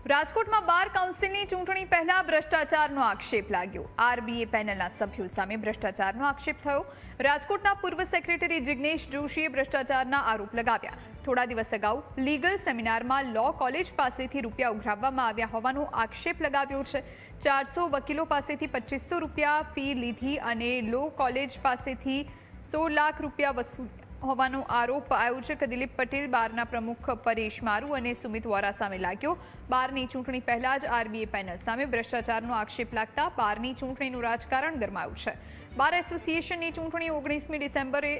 રાજકોટમાં બાર કાઉન્સિલની ચૂંટણી પહેલા ભ્રષ્ટાચારનો આક્ષેપ લાગ્યો। આરબીએ પેનલના સભ્યો સામે ભ્રષ્ટાચારનો આક્ષેપ થયો। રાજકોટના પૂર્વ સેક્રેટરી જિગ્નેશ જોશીએ ભ્રષ્ટાચારના આરોપ લગાવ્યા। થોડા દિવસ અગાઉ લીગલ સેમિનારમાં લો કોલેજ પાસેથી રૂપિયા ઉઘરાવવામાં આવ્યા હોવાનો આક્ષેપ લગાવ્યો છે। 400 વકીલો પાસેથી 2500 રૂપિયા ફી લીધી અને લો કોલેજ પાસેથી 16 લાખ રૂપિયા વસૂલ હોવાનો આરોપ આયોજક દિલીપ પટેલ, બારના પ્રમુખ પરેશ મારુ અને સુમિત વોરા સામે લાગ્યો। બારની ચૂંટણી પહેલા જ આરબીએ પેનલ સામે ભ્રષ્ટાચારનો આક્ષેપ લાગતા બારની ચૂંટણીનું રાજકારણ ગરમાયું છે। બાર એસોસિએશનની ચૂંટણી 19મી ડિસેમ્બરે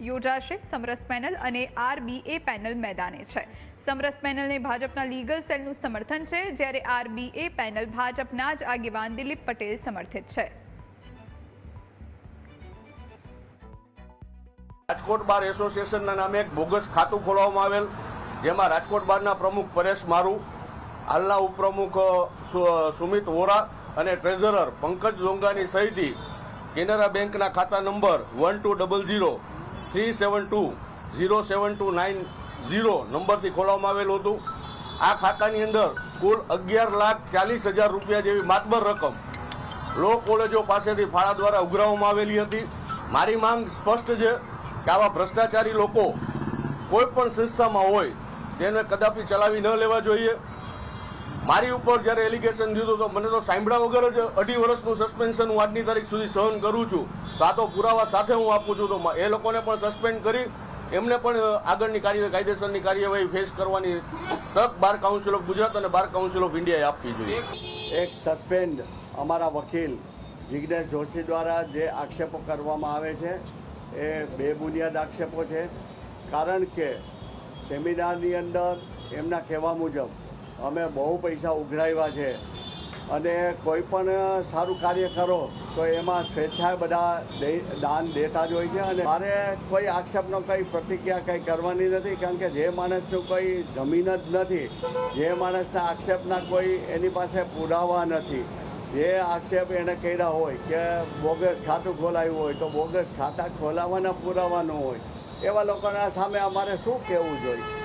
યોજાશે। સમરસ પેનલ અને આરબીએ પેનલ મેદાને છે। સમરસ પેનલને ભાજપના લીગલ સેલનું સમર્થન છે, જ્યારે આરબીએ પેનલ ભાજપના જ આગેવાન દિલીપ પટેલ સમર્થિત છે। રાજકોટ બાર એસોસિએશનના નામે એક બોગસ ખાતું ખોલવામાં આવેલ, જેમાં રાજકોટ બારના પ્રમુખ પરેશ મારુ, હાલના ઉપપ્રમુખ સુમિત વોરા અને ટ્રેઝરર પંકજ લોંગાની સહીથી કેનરા બેંકના ખાતા નંબર 1200-372-07290 નંબરથી ખોલવામાં આવેલું હતું। આ ખાતાની અંદર કુલ 11,40,000 રૂપિયા જેવી માતબર રકમ લો કોલેજો પાસેથી ફાળા દ્વારા ઉઘરાવવામાં આવેલી હતી। મારી માંગ સ્પષ્ટ છે કે આવા ભ્રષ્ટાચારી લોકો કોઈ પણ સંસ્થામાં હોય તેને કદાપી ચલાવી ન લેવા જોઈએ। મારી ઉપર જ્યારે એલિગેશન દીધું તો મને તો સાંભળ્યા વગર જ 2.5 વર્ષનું સસ્પેન્શન હું આજની તારીખ સુધી સહન કરું છું। તો આ તો પુરાવા સાથે હું આપું છું, તો એ લોકોને પણ સસ્પેન્ડ કરી એમને પણ આગળની કાયદેસરની કાર્યવાહી ફેસ કરવાની તક બાર કાઉન્સિલ ઓફ ગુજરાત અને બાર કાઉન્સિલ ઓફ ઇન્ડિયાએ આપવી જોઈએ। એક સસ્પેન્ડ અમારા વકીલ જિગ્નેશ જોશી દ્વારા જે આક્ષેપો કરવામાં આવે છે એ બેબુનિયાદ આક્ષેપો છે, કારણ કે સેમિનારની અંદર એમના કહેવા મુજબ અમે બહુ પૈસા ઉઘરાવ્યા છે અને કોઈ પણ સારું કાર્ય કરો તો એમાં સ્વેચ્છાએ બધા દાન દેતા જ હોય છે। અને મારે કોઈ આક્ષેપનો કંઈ પ્રતિક્રિયા કંઈ કરવાની નથી, કારણ કે જે માણસનું કોઈ જમીન જ નથી, જે માણસના આક્ષેપના કોઈ એની પાસે પુરાવા નથી, જે આક્ષેપ એને કર્યા હોય કે બોગસ ખાતું ખોલાવ્યું હોય તો બોગસ ખાતા ખોલાવવાના પુરાવા ન હોય, એવા લોકોના સામે અમારે શું કહેવું જોઈએ।